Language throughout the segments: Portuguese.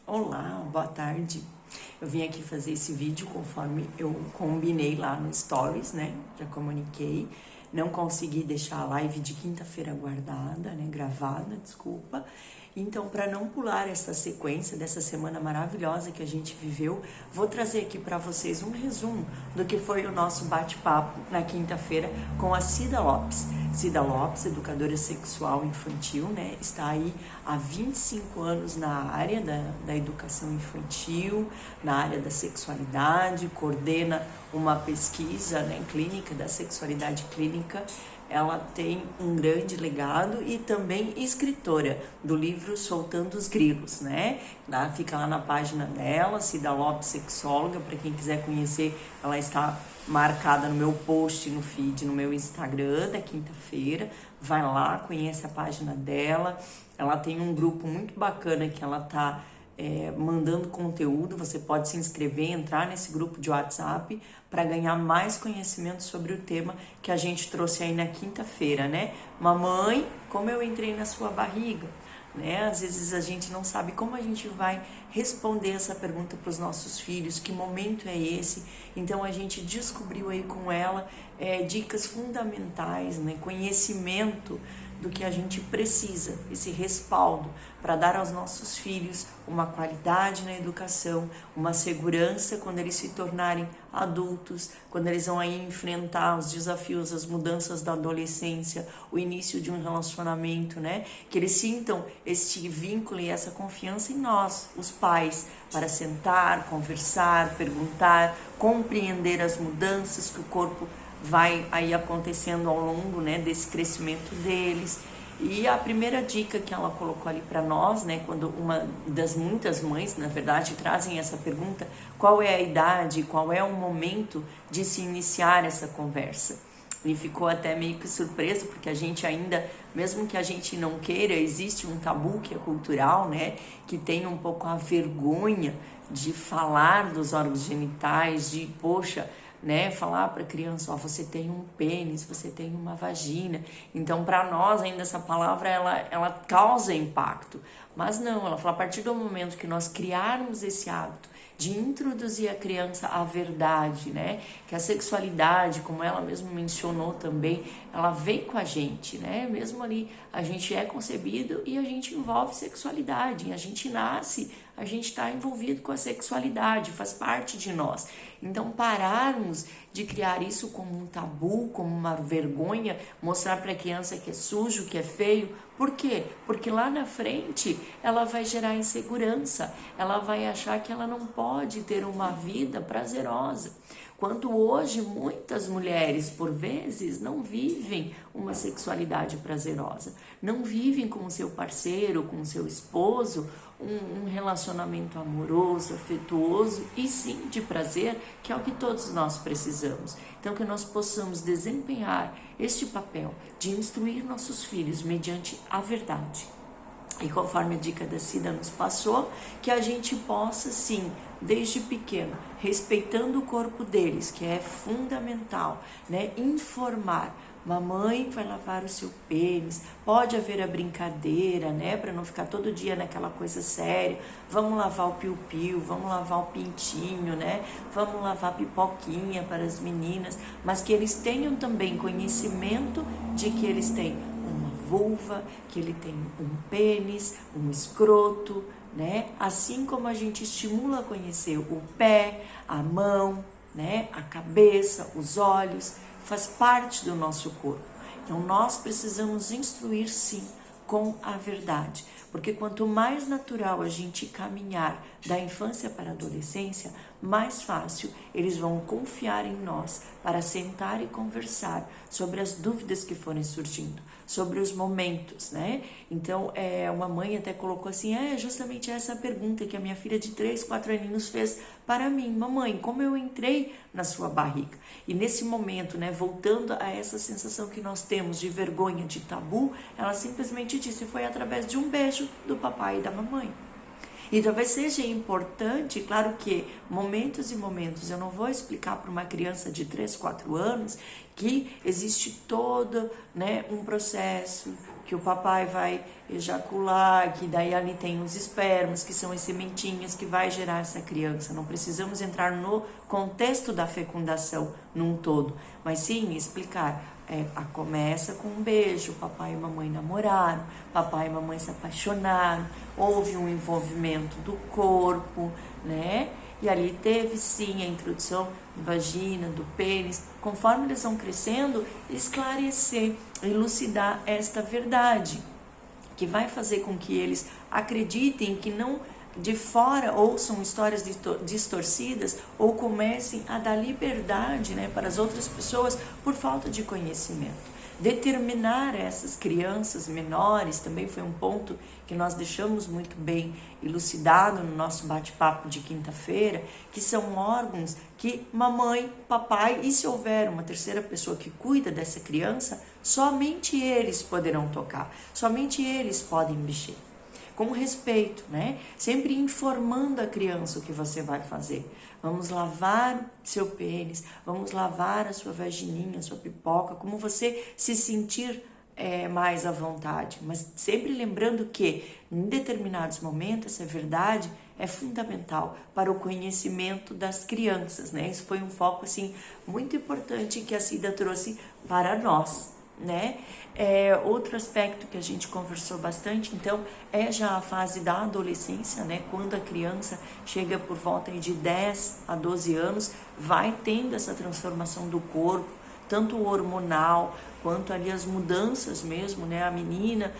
Olá, boa tarde. Eu vim aqui fazer esse vídeo conforme eu combinei lá no Stories, né? Já comuniquei. Não consegui deixar a live de quinta-feira guardada, né? Gravada, desculpa. Então, para não pular essa sequência dessa semana maravilhosa que a gente viveu, vou trazer aqui para vocês um resumo do que foi o nosso bate-papo na quinta-feira com a Cida Lopes. Cida Lopes, educadora sexual infantil, né? Está aí há 25 anos na área da educação infantil, na área da sexualidade, coordena uma pesquisa, né, clínica, da sexualidade clínica. Ela tem um grande legado e também escritora do livro Soltando os Grilos, né? Fica lá na página dela, Cida Lopes, sexóloga, para quem quiser conhecer, ela está marcada no meu post, no feed, no meu Instagram da quinta-feira. Vai lá, conhece a página dela. Ela tem um grupo muito bacana que ela tá mandando conteúdo. Você pode se inscrever, entrar nesse grupo de WhatsApp para ganhar mais conhecimento sobre o tema que a gente trouxe aí na quinta-feira, né? Mamãe, como eu entrei na sua barriga? Né? Às vezes a gente não sabe como a gente vai responder essa pergunta para os nossos filhos, que momento é esse? Então a gente descobriu aí com ela dicas fundamentais, né? Conhecimento do que a gente precisa, esse respaldo para dar aos nossos filhos uma qualidade na educação, uma segurança quando eles se tornarem adultos, quando eles vão aí enfrentar os desafios, as mudanças da adolescência, o início de um relacionamento, né? Que eles sintam este vínculo e essa confiança em nós, os pais, para sentar, conversar, perguntar, compreender as mudanças que o corpo vai aí acontecendo ao longo, né, desse crescimento deles. E a primeira dica que ela colocou ali para nós, né, quando uma das muitas mães, na verdade, trazem essa pergunta, qual é a idade, qual é o momento de se iniciar essa conversa? E ficou até meio que surpreso, porque a gente ainda, mesmo que a gente não queira, existe um tabu que é cultural, né, que tem um pouco a vergonha de falar dos órgãos genitais, de, poxa, né, falar para a criança, ó, você tem um pênis, você tem uma vagina. Então, para nós, ainda essa palavra, ela causa impacto. Mas não, ela fala, a partir do momento que nós criarmos esse hábito de introduzir a criança à verdade, né, que a sexualidade, como ela mesma mencionou também, ela vem com a gente, né, mesmo ali a gente é concebido e a gente envolve sexualidade, a gente nasce, a gente está envolvido com a sexualidade, faz parte de nós. Então, pararmos de criar isso como um tabu, como uma vergonha, mostrar para a criança que é sujo, que é feio. Por quê? Porque lá na frente ela vai gerar insegurança, ela vai achar que ela não pode ter uma vida prazerosa. Quanto hoje muitas mulheres, por vezes, não vivem uma sexualidade prazerosa, não vivem com o seu parceiro, com o seu esposo, um relacionamento amoroso, afetuoso e sim de prazer, que é o que todos nós precisamos. Então, que nós possamos desempenhar este papel de instruir nossos filhos mediante a verdade. E conforme a dica da Cida nos passou, que a gente possa sim, desde pequeno, respeitando o corpo deles, que é fundamental, né, informar. Mamãe vai lavar o seu pênis, pode haver a brincadeira, né, para não ficar todo dia naquela coisa séria. Vamos lavar o piu-piu, vamos lavar o pintinho, né, vamos lavar a pipoquinha para as meninas, mas que eles tenham também conhecimento de que eles têm uma vulva, que ele tem um pênis, um escroto, né, assim como a gente estimula a conhecer o pé, a mão, né, a cabeça, os olhos, faz parte do nosso corpo. Então, nós precisamos instruir, sim, com a verdade. Porque quanto mais natural a gente caminhar da infância para a adolescência, mais fácil eles vão confiar em nós para sentar e conversar sobre as dúvidas que forem surgindo, sobre os momentos, né? Então, uma mãe até colocou assim, justamente essa pergunta que a minha filha de 3, 4 aninhos fez para mim, mamãe, como eu entrei na sua barriga? E nesse momento, né, voltando a essa sensação que nós temos de vergonha, de tabu, ela simplesmente disse, foi através de um beijo do papai e da mamãe. E talvez seja importante, claro que momentos e momentos, eu não vou explicar para uma criança de 3, 4 anos que existe todo, né, um processo que o papai vai ejacular, que daí ali tem os espermas, que são as sementinhas que vai gerar essa criança. Não precisamos entrar no contexto da fecundação num todo, mas sim explicar. Começa com um beijo, papai e mamãe namoraram, papai e mamãe se apaixonaram, houve um envolvimento do corpo, né? E ali teve sim a introdução da vagina, do pênis. Conforme eles vão crescendo, esclarecer, elucidar esta verdade, que vai fazer com que eles acreditem que não de fora ouçam histórias distorcidas ou comecem a dar liberdade, né, para as outras pessoas por falta de conhecimento. Determinar essas crianças menores também foi um ponto que nós deixamos muito bem elucidado no nosso bate-papo de quinta-feira, que são órgãos que mamãe, papai e se houver uma terceira pessoa que cuida dessa criança, somente eles poderão tocar, somente eles podem mexer. Com respeito, né? Sempre informando a criança o que você vai fazer. Vamos lavar seu pênis, vamos lavar a sua vagininha, a sua pipoca, como você se sentir mais à vontade. Mas sempre lembrando que, em determinados momentos, essa verdade é fundamental para o conhecimento das crianças, né? Isso foi um foco, assim, muito importante que a Cida trouxe para nós, né? Outro aspecto que a gente conversou bastante, então, é já a fase da adolescência, né? Quando a criança chega por volta de 10 a 12 anos, vai tendo essa transformação do corpo, tanto hormonal, quanto ali as mudanças mesmo, né? A menina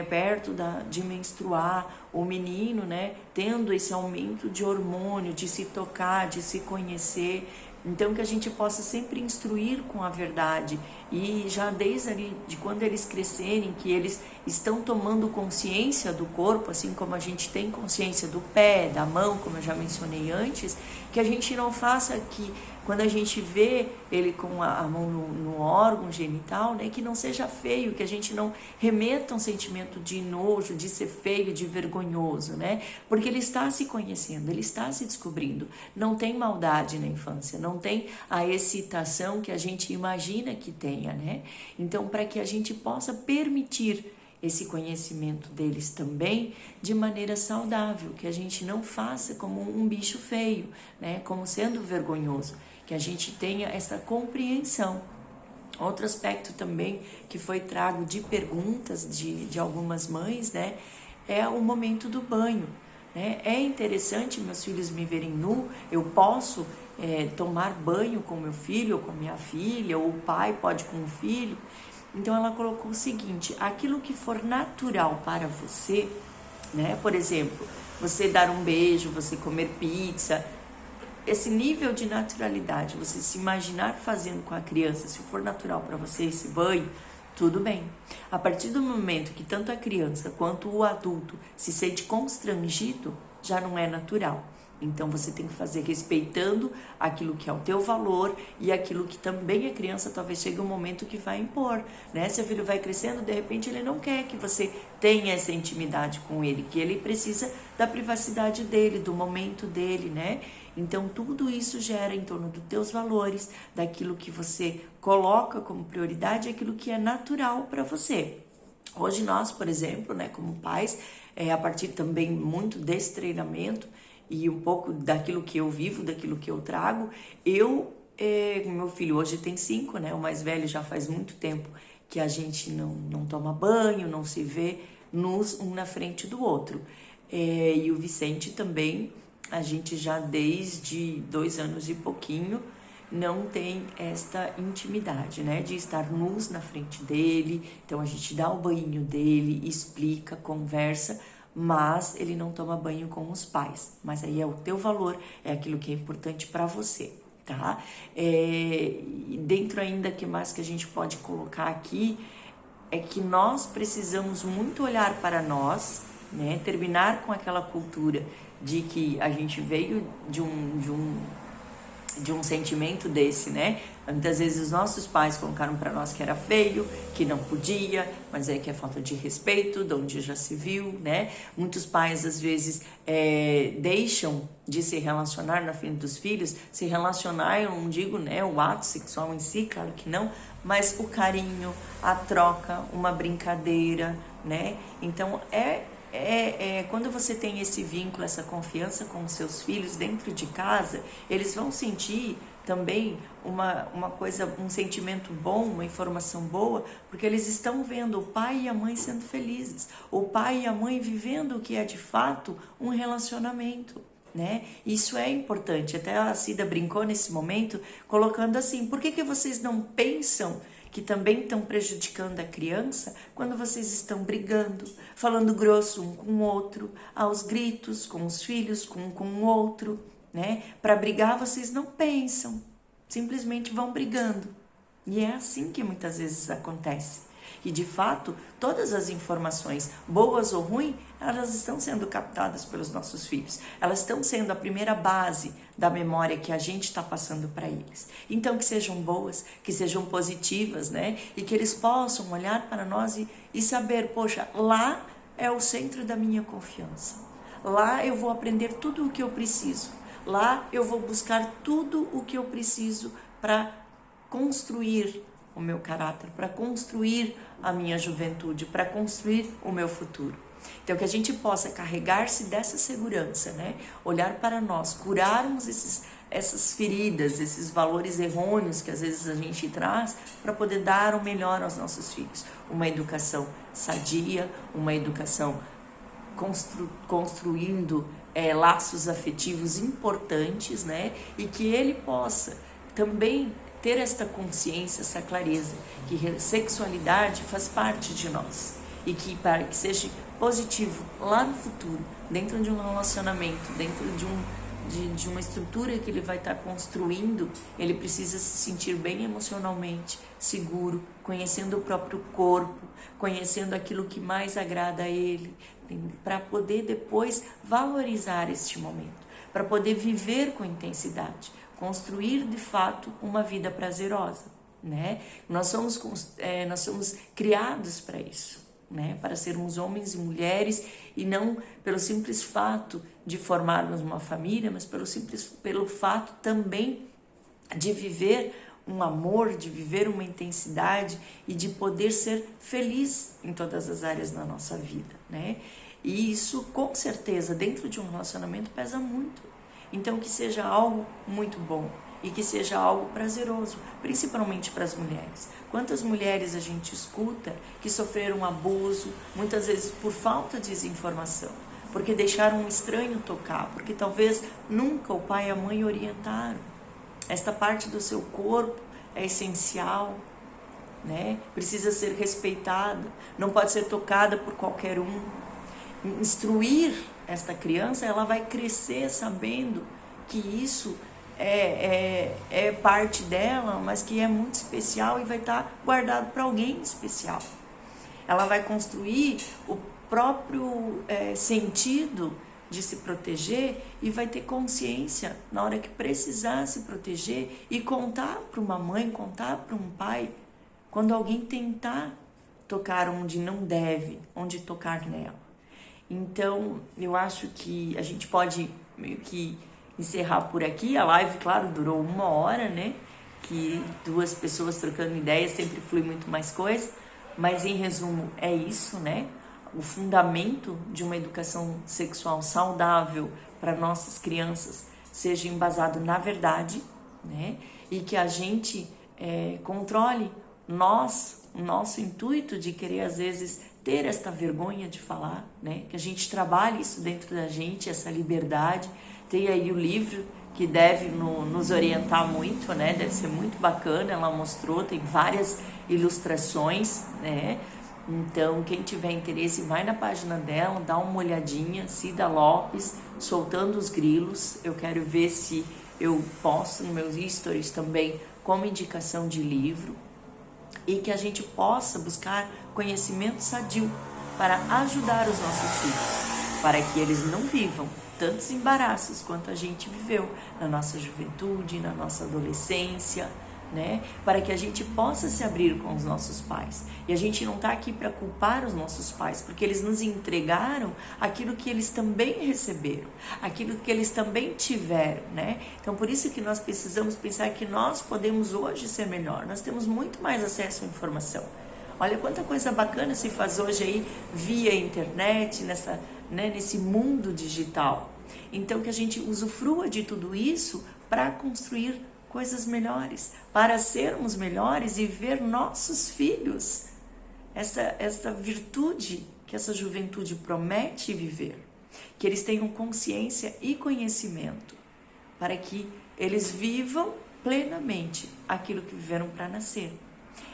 perto de menstruar, o menino, né? Tendo esse aumento de hormônio, de se tocar, de se conhecer. Então, que a gente possa sempre instruir com a verdade e já desde ali, de quando eles crescerem, que eles estão tomando consciência do corpo, assim como a gente tem consciência do pé, da mão, como eu já mencionei antes, que a gente não faça que quando a gente vê ele com a mão no órgão genital, né, que não seja feio, que a gente não remeta um sentimento de nojo, de ser feio, de vergonhoso, né? Porque ele está se conhecendo, ele está se descobrindo. Não tem maldade na infância, não tem a excitação que a gente imagina que tenha, né? Então, para que a gente possa permitir esse conhecimento deles também de maneira saudável, que a gente não faça como um bicho feio, né? Como sendo vergonhoso, que a gente tenha essa compreensão. Outro aspecto também que foi trago de perguntas de algumas mães, né? É o momento do banho, né? É interessante meus filhos me verem nu, eu posso tomar banho com meu filho ou com minha filha, ou o pai pode com o filho. Então ela colocou o seguinte: aquilo que for natural para você, né? Por exemplo, você dar um beijo, você comer pizza, esse nível de naturalidade, você se imaginar fazendo com a criança, se for natural para você esse banho, tudo bem. A partir do momento que tanto a criança quanto o adulto se sente constrangido, já não é natural. Então você tem que fazer respeitando aquilo que é o teu valor e aquilo que também a criança talvez chegue um momento que vai impor, né? Seu filho vai crescendo, de repente ele não quer que você tenha essa intimidade com ele, que ele precisa da privacidade dele, do momento dele, né? Então tudo isso gera em torno dos teus valores, daquilo que você coloca como prioridade, aquilo que é natural para você. Hoje nós, por exemplo, né, como pais, a partir também muito desse treinamento, e um pouco daquilo que eu vivo, daquilo que eu trago, meu filho hoje tem 5, né? O mais velho já faz muito tempo que a gente não toma banho, não se vê nus um na frente do outro. E o Vicente também, a gente já desde 2 anos e pouquinho não tem esta intimidade, né? De estar nus na frente dele, então a gente dá o banho dele, explica, conversa, mas ele não toma banho com os pais. Mas aí é o teu valor, é aquilo que é importante para você, tá? Dentro ainda, que mais que a gente pode colocar aqui, é que nós precisamos muito olhar para nós, né? Terminar com aquela cultura de que a gente veio de um sentimento desse, né? Muitas vezes os nossos pais colocaram para nós que era feio, que não podia, mas é que é falta de respeito, de onde já se viu, né? Muitos pais às vezes deixam de se relacionar na frente dos filhos, se relacionar, eu não digo, né, o ato sexual em si, claro que não, mas o carinho, a troca, uma brincadeira, né? Então quando você tem esse vínculo, essa confiança com os seus filhos dentro de casa, eles vão sentir também uma coisa, um sentimento bom, uma informação boa, porque eles estão vendo o pai e a mãe sendo felizes, o pai e a mãe vivendo o que é de fato um relacionamento, né? Isso é importante. Até a Cida brincou nesse momento, colocando assim: por que vocês não pensam que também estão prejudicando a criança quando vocês estão brigando, falando grosso um com o outro, aos gritos, com os filhos, com o outro, né? Para brigar vocês não pensam, simplesmente vão brigando. E é assim que muitas vezes acontece. E de fato, todas as informações, boas ou ruins, elas estão sendo captadas pelos nossos filhos. Elas estão sendo a primeira base da memória que a gente está passando para eles. Então, que sejam boas, que sejam positivas, né? E que eles possam olhar para nós e saber: poxa, lá é o centro da minha confiança. Lá eu vou aprender tudo o que eu preciso. Lá eu vou buscar tudo o que eu preciso para construir o meu caráter, para construir a minha juventude, para construir o meu futuro. Então, que a gente possa carregar-se dessa segurança, né? Olhar para nós, curarmos essas feridas, esses valores errôneos que às vezes a gente traz, para poder dar o melhor aos nossos filhos. Uma educação sadia, uma educação construindo laços afetivos importantes, né? E que ele possa também ter esta consciência, essa clareza, que sexualidade faz parte de nós e que para que seja positivo lá no futuro, dentro de um relacionamento, dentro de uma estrutura que ele vai estar construindo, ele precisa se sentir bem emocionalmente, seguro, conhecendo o próprio corpo, conhecendo aquilo que mais agrada a ele, para poder depois valorizar este momento, para poder viver com intensidade, construir de fato uma vida prazerosa, né? Nós somos criados para isso, né? Para sermos homens e mulheres, e não pelo simples fato de formarmos uma família, mas pelo fato também de viver um amor, de viver uma intensidade e de poder ser feliz em todas as áreas da nossa vida, né? E isso, com certeza, dentro de um relacionamento pesa muito. Então, que seja algo muito bom e que seja algo prazeroso, principalmente para as mulheres. Quantas mulheres a gente escuta que sofreram abuso, muitas vezes por falta de desinformação, porque deixaram um estranho tocar, porque talvez nunca o pai e a mãe orientaram. Esta parte do seu corpo é essencial, né? Precisa ser respeitada, não pode ser tocada por qualquer um. Instruir esta criança, ela vai crescer sabendo que isso é parte dela, mas que é muito especial e vai estar guardado para alguém especial. Ela vai construir o próprio sentido de se proteger e vai ter consciência na hora que precisar se proteger e contar para uma mãe, contar para um pai, quando alguém tentar tocar onde não deve, onde tocar nela. Então, eu acho que a gente pode meio que encerrar por aqui. A live, claro, durou 1 hora, né? Que 2 pessoas trocando ideias sempre flui muito mais coisa. Mas, em resumo, é isso, né? O fundamento de uma educação sexual saudável para nossas crianças seja embasado na verdade, né? E que a gente controle o nosso intuito de querer, às vezes, ter esta vergonha de falar, né? Que a gente trabalhe isso dentro da gente, essa liberdade. Tem aí o livro que deve nos orientar muito, né? Deve ser muito bacana, ela mostrou, tem várias ilustrações, né? Então, quem tiver interesse, vai na página dela, dá uma olhadinha, Cida Lopes, Soltando os Grilos. Eu quero ver se eu posto nos meus stories também como indicação de livro, e que a gente possa buscar conhecimento sadio para ajudar os nossos filhos, para que eles não vivam tantos embaraços quanto a gente viveu na nossa juventude, na nossa adolescência, né? Para que a gente possa se abrir com os nossos pais. E a gente não está aqui para culpar os nossos pais, porque eles nos entregaram aquilo que eles também receberam, aquilo que eles também tiveram, né? Então, por isso que nós precisamos pensar que nós podemos hoje ser melhor. Nós temos muito mais acesso à informação. Olha quanta coisa bacana se faz hoje aí via internet, nesse mundo digital. Então, que a gente usufrua de tudo isso para construir coisas melhores, para sermos melhores e ver nossos filhos essa virtude que essa juventude promete viver, que eles tenham consciência e conhecimento, para que eles vivam plenamente aquilo que viveram para nascer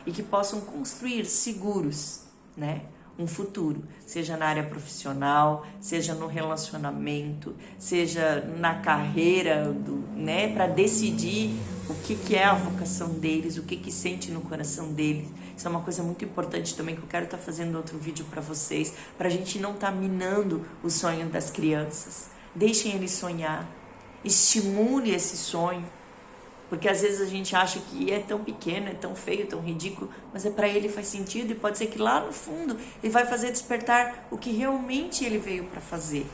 e que possam construir seguros, né? Um futuro, seja na área profissional, seja no relacionamento, seja na carreira, né, para decidir o que é a vocação deles, o que sente no coração deles. Isso é uma coisa muito importante também que eu quero estar fazendo outro vídeo para vocês, para a gente não estar minando o sonho das crianças. Deixem eles sonhar, estimule esse sonho. Porque às vezes a gente acha que é tão pequeno, é tão feio, tão ridículo, mas para ele faz sentido e pode ser que lá no fundo ele vai fazer despertar o que realmente ele veio para fazer,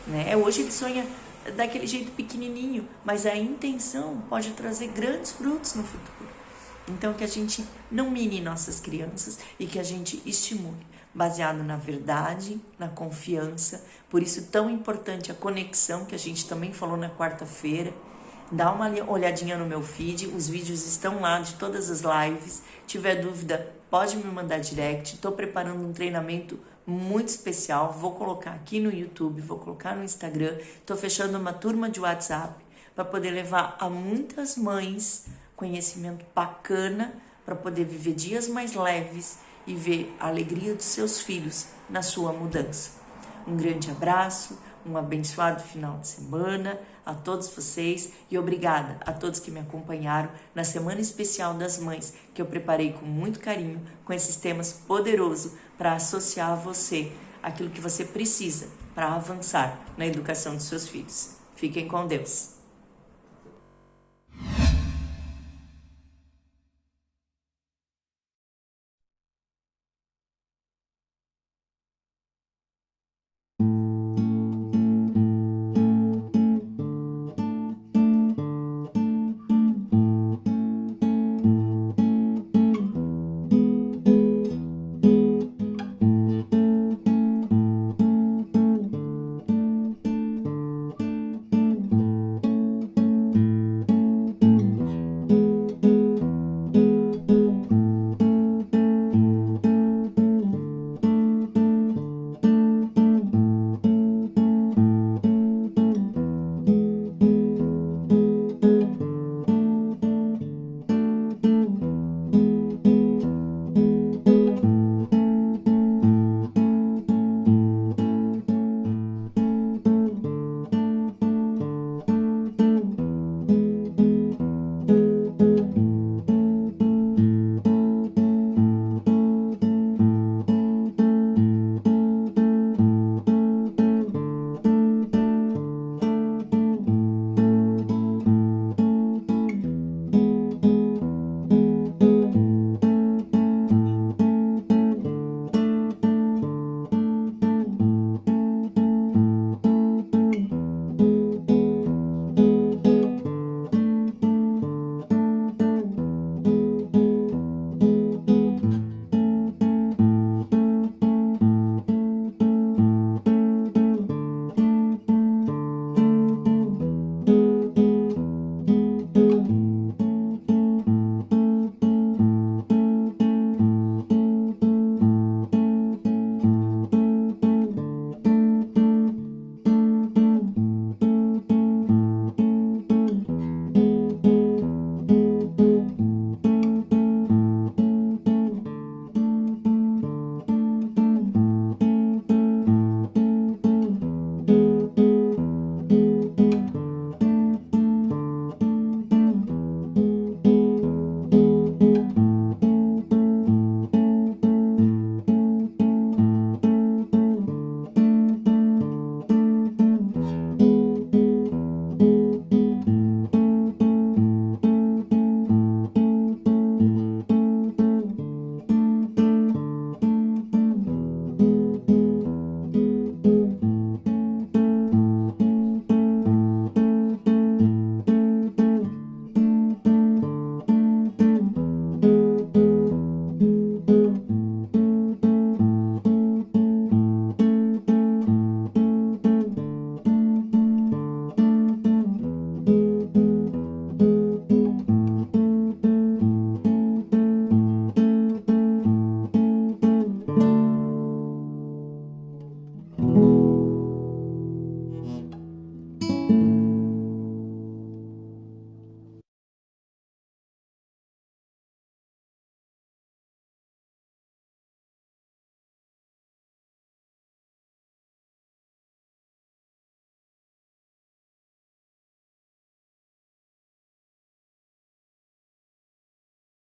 né? Hoje ele sonha daquele jeito pequenininho, mas a intenção pode trazer grandes frutos no futuro. Então que a gente não mine nossas crianças e que a gente estimule, baseado na verdade, na confiança. Por isso tão importante a conexão que a gente também falou na quarta-feira. Dá uma olhadinha no meu feed, os vídeos estão lá de todas as lives. Tiver dúvida, pode me mandar direct. Estou preparando um treinamento muito especial, vou colocar aqui no YouTube, vou colocar no Instagram. Estou fechando uma turma de WhatsApp para poder levar a muitas mães conhecimento bacana para poder viver dias mais leves e ver a alegria dos seus filhos na sua mudança. Um grande abraço, um abençoado final de semana a todos vocês e obrigada a todos que me acompanharam na Semana Especial das Mães, que eu preparei com muito carinho, com esses temas poderosos para associar a você aquilo que você precisa para avançar na educação dos seus filhos. Fiquem com Deus!